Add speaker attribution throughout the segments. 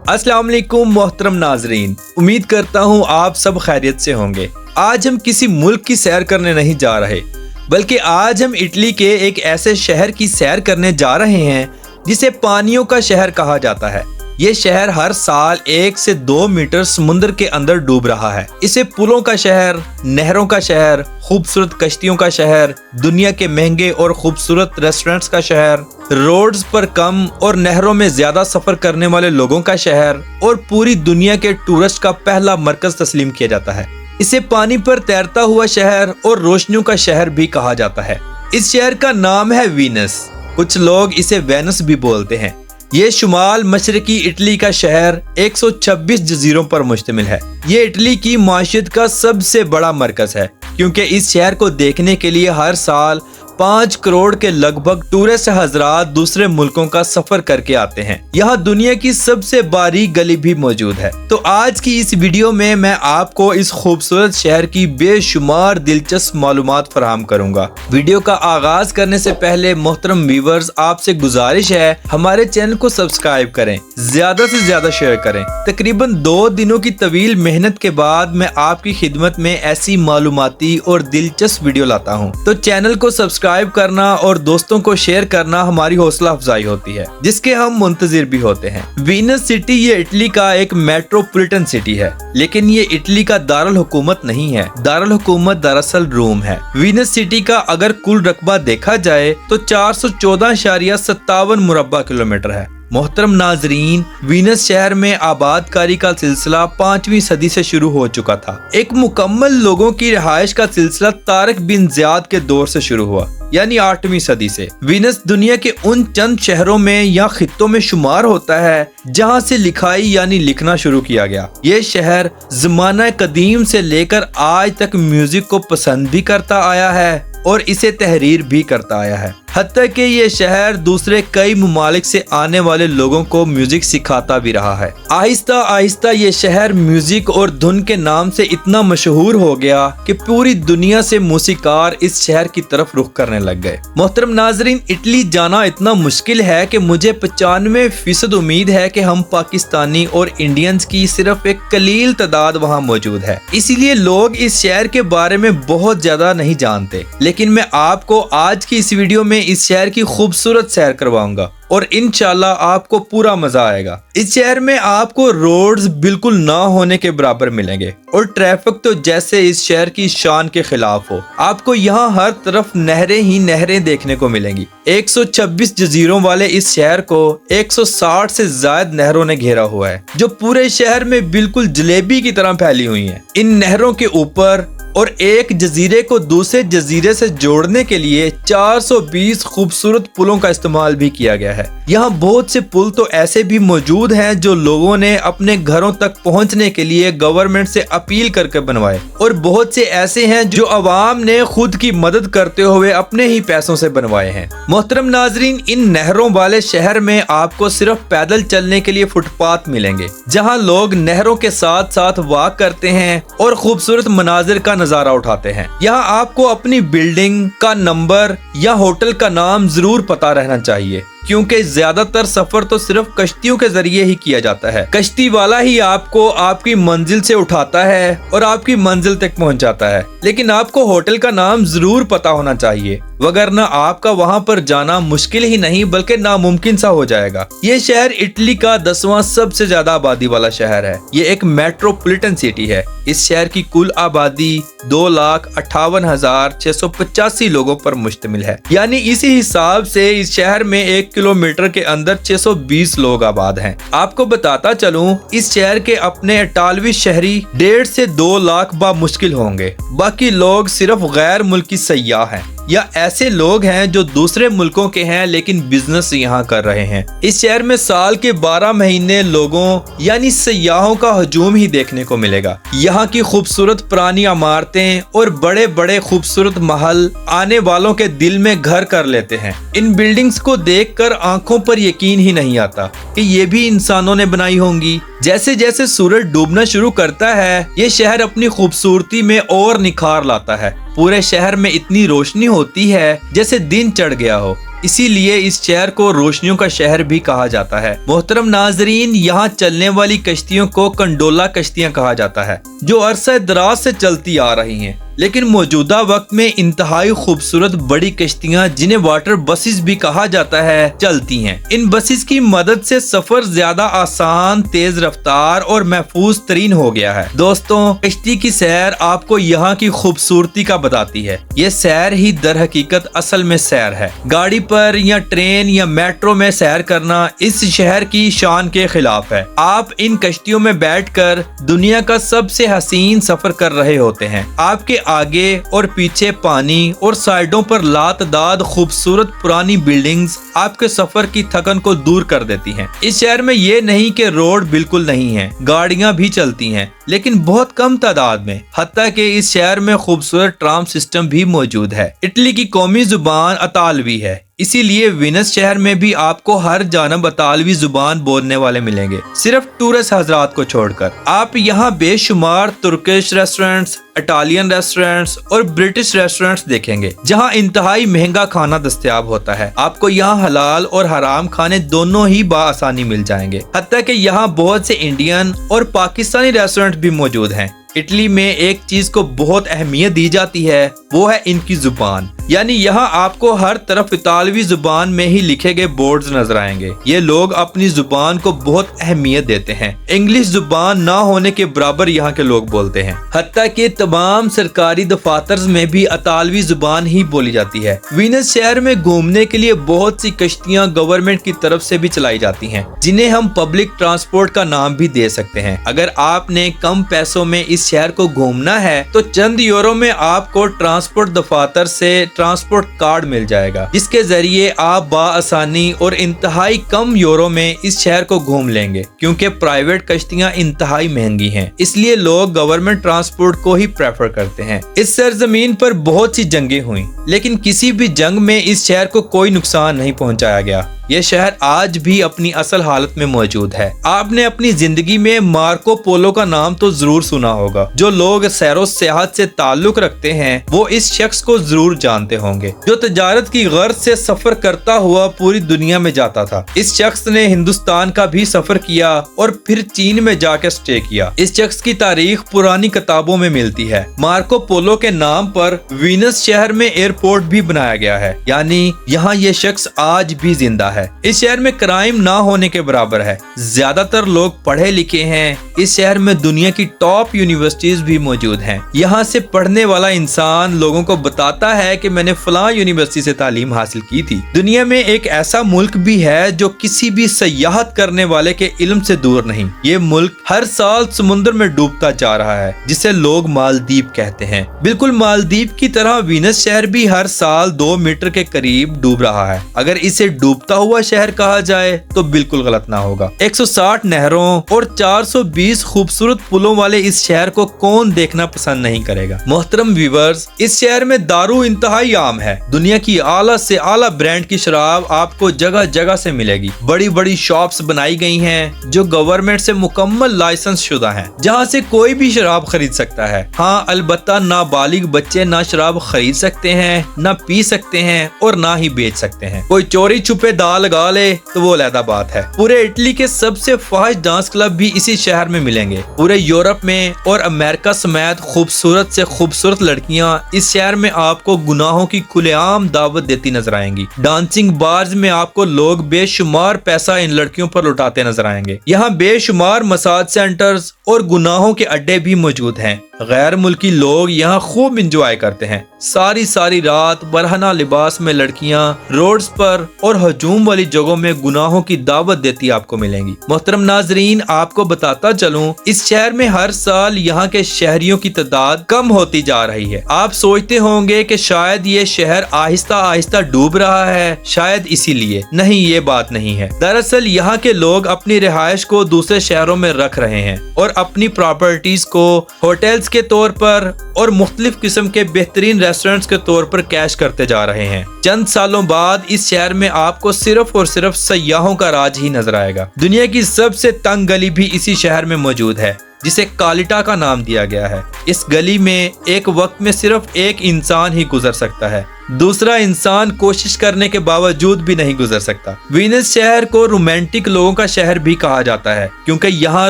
Speaker 1: अस्सलाम वालेकुम मोहतरम नाजरीन, उम्मीद करता हूँ आप सब खैरियत से होंगे। आज हम किसी मुल्क की सैर करने नहीं जा रहे, बल्कि आज हम इटली के एक ऐसे शहर की सैर करने जा रहे हैं जिसे पानियों का शहर कहा जाता है। ये शहर हर साल 1 से 2 मीटर समुद्र के अंदर डूब रहा है। इसे पुलों का शहर, नहरों का शहर, खूबसूरत कश्तियों का शहर, दुनिया के महंगे और खूबसूरत रेस्टोरेंट्स का शहर, रोड्स पर कम और नहरों में ज्यादा सफर करने वाले लोगों का शहर और पूरी दुनिया के टूरिस्ट का पहला मरकज तस्लीम किया जाता है। इसे पानी पर तैरता हुआ शहर और रोशनियों का शहर भी कहा जाता है। इस शहर का नाम है वीनस, कुछ लोग इसे वेनस भी बोलते हैं। ये शुमाल मशरकी इटली का शहर 126 जजीरों पर मुश्तमिल है। ये इटली की माशियत का सबसे बड़ा मरकज है, क्योंकि इस शहर को देखने के लिए हर साल 5 करोड़ के लगभग टूरिस्ट हजरात दूसरे मुल्कों का सफर करके आते हैं। यहाँ दुनिया की सबसे बारीक गली भी मौजूद है। तो आज की इस वीडियो में मैं आपको इस खूबसूरत शहर की बेशुमार दिलचस्प मालूमात फराहम करूंगा। वीडियो का आगाज करने से पहले मोहतरम व्यूअर्स, आपसे गुजारिश है हमारे चैनल को सब्सक्राइब करें, ज्यादा से ज्यादा शेयर करें। तकरीबन 2 दिनों की तवील मेहनत के बाद मैं आपकी खिदमत में ऐसी मालूमाती और दिलचस्प वीडियो लाता हूँ। तो चैनल को सब्सक्राइब करना और दोस्तों को शेयर करना हमारी हौसला अफजाई होती है, जिसके हम मुंतजिर भी होते हैं। वीनस सिटी ये इटली का एक मेट्रोपॉलिटन सिटी है, लेकिन ये इटली का दारुल हुकूमत नहीं है। दारुल हुकूमत दरअसल रोम है। वीनस सिटी का अगर कुल रकबा देखा जाए तो 414.57 मुरब्बा किलोमीटर है। मोहतरम नाजरीन, वीनस शहर में आबादकारी का सिलसिला 5वीं सदी से शुरू हो चुका था। एक मुकम्मल लोगों की रिहाइश का सिलसिला तारिक बिन ज़ियाद के दौर से शुरू हुआ, यानी 8वीं सदी से। वीनस दुनिया के उन चंद शहरों में या खित्तों में शुमार होता है जहां से लिखाई यानी लिखना शुरू किया गया। ये शहर ज़माना कदीम से लेकर आज तक म्यूजिक को पसंद भी करता आया है और इसे तहरीर भी करता आया है। हत्ता कि ये शहर दूसरे कई ममालिक से आने वाले लोगों को म्यूजिक सिखाता भी रहा है। आहिस्ता आहिस्ता ये शहर म्यूजिक और धुन के नाम से इतना मशहूर हो गया कि पूरी दुनिया से मूसीकार इस शहर की तरफ रुख करने लग गए। मोहतरम नाजरीन, इटली जाना इतना मुश्किल है कि मुझे 95% उम्मीद है कि हम पाकिस्तानी और इंडियंस की सिर्फ एक कलील तादाद वहाँ मौजूद है। इसीलिए लोग इस शहर के बारे में बहुत ज्यादा नहीं जानते, लेकिन मैं आपको आज की इस वीडियो में इस शहर की खूबसूरत सैर करवाऊंगा और इंशाल्लाह आपको पूरा मजा आएगा। इस शहर में आपको रोड्स बिल्कुल ना होने के बराबर मिलेंगे और ट्रैफिक तो जैसे इस शहर की शान के खिलाफ हो। आपको यहाँ हर तरफ नहरें ही नहरें देखने को मिलेंगी। 126 जजीरों वाले इस शहर को 160 से ज्यादा नहरों ने घेरा हुआ है, जो पूरे शहर में बिल्कुल जलेबी की तरह फैली हुई है। इन नहरों के ऊपर और एक जजीरे को दूसरे जजीरे से जोड़ने के लिए 420 खूबसूरत पुलों का इस्तेमाल भी किया गया है। यहाँ बहुत से पुल तो ऐसे भी मौजूद हैं जो लोगों ने अपने घरों तक पहुँचने के लिए गवर्नमेंट से अपील करके बनवाए, और बहुत से ऐसे हैं जो अवाम ने खुद की मदद करते हुए अपने ही पैसों से बनवाए हैं। मोहतरम नाजरीन, इन नहरों वाले शहर में आपको सिर्फ पैदल चलने के लिए फुटपाथ मिलेंगे, जहाँ लोग नहरों के साथ साथ वॉक करते हैं और खूबसूरत मनाजिर का नजारा उठाते हैं। यहाँ आपको अपनी बिल्डिंग का नंबर या होटल का नाम जरूर पता रहना चाहिए, क्योंकि ज्यादातर सफर तो सिर्फ कश्तियों के जरिए ही किया जाता है। कश्ती वाला ही आपको आपकी मंजिल से उठाता है और आपकी मंजिल तक पहुंचाता है, लेकिन आपको होटल का नाम जरूर पता होना चाहिए, वगरना आपका वहां पर जाना मुश्किल ही नहीं बल्कि नामुमकिन सा हो जाएगा। ये शहर इटली का 10वां सबसे ज्यादा आबादी वाला शहर है। ये एक मेट्रोपॉलिटन सिटी है। इस शहर की कुल आबादी 2,58,685 लोगों पर मुश्तमिल है, यानी इसी हिसाब से इस शहर में 1 किलोमीटर के अंदर 620 लोग आबाद हैं। आपको बताता चलूं, इस शहर के अपने 88 शहरी 1.5 से 2 लाख मुश्किल होंगे। बाकी लोग सिर्फ गैर मुल्की सयाह हैं या ऐसे लोग हैं जो दूसरे मुल्कों के हैं लेकिन बिजनेस यहाँ कर रहे हैं। इस शहर में साल के 12 महीने लोगों यानी सयाहों का हजूम ही देखने को मिलेगा। यहाँ की खूबसूरत पुरानी इमारतें और बड़े बड़े खूबसूरत महल आने वालों के दिल में घर कर लेते हैं। इन बिल्डिंग्स को देखकर आंखों पर यकीन ही नहीं आता कि ये भी इंसानों ने बनाई होंगी। जैसे जैसे सूरज डूबना शुरू करता है, ये शहर अपनी खूबसूरती में और निखार लाता है। पूरे शहर में इतनी रोशनी होती है जैसे दिन चढ़ गया हो। इसीलिए इस शहर को रोशनियों का शहर भी कहा जाता है। मोहतरम नाजरीन, यहाँ चलने वाली कश्तियों को कंडोला कश्तियाँ कहा जाता है, जो अरसे दराज से चलती आ रही हैं, लेकिन मौजूदा वक्त में इंतहाई खूबसूरत बड़ी कश्तियाँ, जिन्हें वाटर बसेस भी कहा जाता है, चलती हैं। इन बसेस की मदद से सफर ज्यादा आसान, तेज रफ्तार और महफूज तरीन हो गया है। दोस्तों, कश्ती की सैर आपको यहाँ की खूबसूरती का बताती है। ये सैर ही दर हकीकत असल में सैर है। गाड़ी पर या ट्रेन या मेट्रो में सैर करना इस शहर की शान के खिलाफ है। आप इन कश्तियों में बैठकर दुनिया का सबसे हसीन सफर कर रहे होते हैं। आपके आगे और पीछे पानी और साइडों पर लातदाद खूबसूरत पुरानी बिल्डिंग्स आपके सफर की थकन को दूर कर देती हैं। इस शहर में ये नहीं कि रोड बिल्कुल नहीं है, गाड़ियां भी चलती हैं, लेकिन बहुत कम तादाद में। हत्ता कि इस शहर में खूबसूरत ट्राम सिस्टम भी मौजूद है। इटली की कौमी जुबान अतालवी है, इसीलिए वेनिस शहर में भी आपको हर जानब अतालवी जुबान बोलने वाले मिलेंगे, सिर्फ टूरिस्ट हजरात को छोड़कर। आप यहाँ बेशुमार तुर्किश रेस्टोरेंट्स, इटालियन रेस्टोरेंट्स और ब्रिटिश रेस्टोरेंट्स देखेंगे, जहाँ इंतहाई महंगा खाना दस्तयाब होता है। आपको यहाँ हलाल और हराम खाने दोनों ही बाआसानी मिल जाएंगे। हत्ता कि यहाँ बहुत से इंडियन और पाकिस्तानी रेस्टोरेंट भी मौजूद हैं। इटली में एक चीज को बहुत अहमियत दी जाती है, वो है इनकी जुबान। यानी यहाँ आपको हर तरफ इतालवी जुबान में ही लिखे गए बोर्ड्स नजर आएंगे। ये लोग अपनी जुबान को बहुत अहमियत देते हैं। इंग्लिश जुबान ना होने के बराबर यहाँ के लोग बोलते हैं। हत्ता कि तमाम सरकारी दफातर में भी इतालवी जुबान ही बोली जाती है। वेनिस शहर में घूमने के लिए बहुत सी कश्तियाँ गवर्नमेंट की तरफ से भी चलाई जाती हैं, जिन्हें हम पब्लिक ट्रांसपोर्ट का नाम भी दे सकते हैं। अगर आपने कम पैसों में इस शहर को घूमना है तो चंद यूरो में आपको ट्रांसपोर्ट दफातर से ट्रांसपोर्ट कार्ड मिल जाएगा, जिसके जरिए आप बाआसानी और इंतहाई कम यूरो में इस शहर को घूम लेंगे। क्योंकि प्राइवेट कश्तियां इंतहाई महंगी हैं, इसलिए लोग गवर्नमेंट ट्रांसपोर्ट को ही प्रेफर करते हैं। इस सरजमीन पर बहुत सी जंगें हुई, लेकिन किसी भी जंग में इस शहर को कोई नुकसान नहीं पहुंचाया गया। ये शहर आज भी अपनी असल हालत में मौजूद है। आपने अपनी जिंदगी में मार्को पोलो का नाम तो जरूर सुना होगा। जो लोग सैरो सियाहत से ताल्लुक रखते हैं वो इस शख्स को जरूर जानते होंगे, जो तजारत की गर्ज से सफर करता हुआ पूरी दुनिया में जाता था। इस शख्स ने हिंदुस्तान का भी सफर किया और फिर चीन में जाकर स्टे किया। इस शख्स की तारीख पुरानी किताबों में मिलती है। मार्को पोलो के नाम पर वेनिस शहर में एयरपोर्ट भी बनाया गया है, यानी यहाँ ये शख्स आज भी जिंदा है। इस शहर में क्राइम ना होने के बराबर है। ज्यादातर लोग पढ़े लिखे हैं। इस शहर में दुनिया की टॉप यूनिवर्सिटीज भी मौजूद हैं। यहाँ से पढ़ने वाला इंसान लोगों को बताता है कि मैंने फलां यूनिवर्सिटी से तालीम हासिल की थी। दुनिया में एक ऐसा मुल्क भी है जो किसी भी सयाहत करने वाले के इल्म से दूर नहीं। ये मुल्क हर साल समुद्र में डूबता जा रहा है, जिसे लोग मालदीव कहते हैं। बिल्कुल मालदीव की तरह वेनिस शहर भी हर साल 2 मीटर के करीब डूब रहा है। अगर इसे डूबता हुआ शहर कहा जाए तो बिल्कुल गलत ना होगा। 160 नहरों और 420 खूबसूरत पुलों वाले इस शहर को कौन देखना पसंद नहीं करेगा। मोहतरम व्यूअर्स, इस शहर में दारू इंतहाई आम है। दुनिया की आला से आला ब्रांड की शराब आपको जगह जगह से मिलेगी। बड़ी बड़ी शॉप्स बनाई गई हैं जो गवर्नमेंट से मुकम्मल लाइसेंस शुदा हैं, जहां से कोई भी शराब खरीद सकता है। हाँ, अलबत्ता नाबालिग बच्चे ना शराब खरीद सकते हैं, ना पी सकते हैं और ना ही बेच सकते हैं। कोई चोरी छुपे दाल लगा ले तो वो अलग बात है। पूरे इटली के सबसे फाहिश डांस क्लब भी इसी शहर में मिलेंगे। पूरे यूरोप में और अमेरिका समेत खूबसूरत से खूबसूरत लड़कियां इस शहर में आपको गुनाहों की खुलेआम दावत देती नजर आएंगी। डांसिंग बार्स में आपको लोग बेशुमार पैसा इन लड़कियों पर लुटाते नजर आएंगे। यहाँ बेशुमार मसाज सेंटर्स और गुनाहों के अड्डे भी मौजूद हैं। गैर मुल्की लोग यहाँ खूब इंजॉय करते हैं। सारी सारी रात बरहना लिबास में लड़कियाँ रोड्स पर और हजूम वाली जगहों में गुनाहों की दावत देती आपको मिलेंगी। मोहतरम नाजरीन, आपको बताता चलूं, इस शहर में हर साल यहाँ के शहरियों की तादाद कम होती जा रही है। आप सोचते होंगे कि शायद ये शहर आहिस्ता आहिस्ता डूब रहा है, शायद इसीलिए। नहीं, ये बात नहीं है। दरअसल यहाँ के लोग अपनी रिहाइश को दूसरे शहरों में रख रहे हैं और अपनी प्रॉपर्टीज को होटल्स के तौर पर और मुख्तलिफ किस्म के बेहतरीन रेस्टोरेंट्स के तौर पर कैश करते जा रहे हैं। चंद सालों बाद इस शहर में आपको सिर्फ और सिर्फ सयाहों का राज ही नजर आएगा। दुनिया की सबसे तंग गली भी इसी शहर में मौजूद है। जिसे कालिटा का नाम दिया गया है। इस गली में एक वक्त में सिर्फ एक इंसान ही गुजर सकता है, दूसरा इंसान कोशिश करने के बावजूद भी नहीं गुजर सकता। वीनस शहर को रोमांटिक लोगों का शहर भी कहा जाता है, क्योंकि यहाँ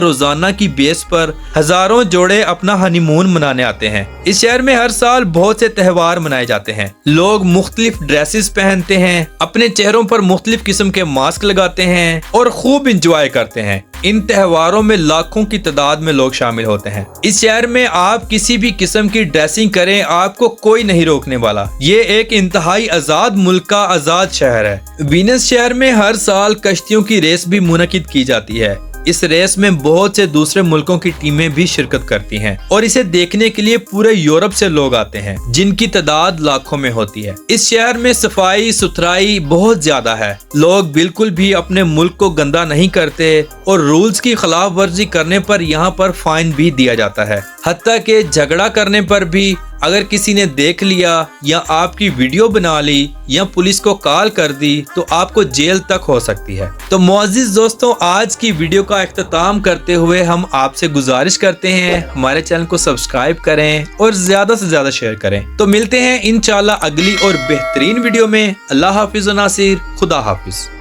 Speaker 1: रोजाना की बेस पर हजारों जोड़े अपना हनीमून मनाने आते हैं। इस शहर में हर साल बहुत से त्योहार मनाए जाते हैं। लोग मुख्तलिफ ड्रेसेस पहनते हैं, अपने चेहरों पर मुख्तलिफ किस्म के मास्क लगाते हैं और खूब इंजॉय करते हैं। इन त्योहारों में लाखों की तादाद में लोग शामिल होते हैं। इस शहर में आप किसी भी किस्म की ड्रेसिंग करें, आपको कोई नहीं रोकने वाला। ये एक इंतहाई आजाद मुल्क का आजाद शहर है। वीनस शहर में हर साल कश्तियों की रेस भी मुनकिद की जाती है। इस रेस में बहुत से दूसरे मुल्कों की टीमें भी शिरकत करती हैं और इसे देखने के लिए पूरे यूरोप से लोग आते हैं, जिनकी तादाद लाखों में होती है। इस शहर में सफाई सुथराई बहुत ज्यादा है। लोग बिल्कुल भी अपने मुल्क को गंदा नहीं करते और रूल्स की खिलाफ वर्जी करने पर यहाँ पर फाइन भी दिया जाता है। हत्ता के झगड़ा करने पर भी अगर किसी ने देख लिया या आपकी वीडियो बना ली या पुलिस को कॉल कर दी तो आपको जेल तक हो सकती है। तो मुअज़्ज़िज़ दोस्तों, आज की वीडियो का इख्तिताम करते हुए हम आपसे गुजारिश करते हैं हमारे चैनल को सब्सक्राइब करें और ज्यादा से ज्यादा शेयर करें। तो मिलते हैं इंशाल्लाह अगली और बेहतरीन वीडियो में। अल्लाह हाफिज़ व नासिर, खुदा हाफिज़।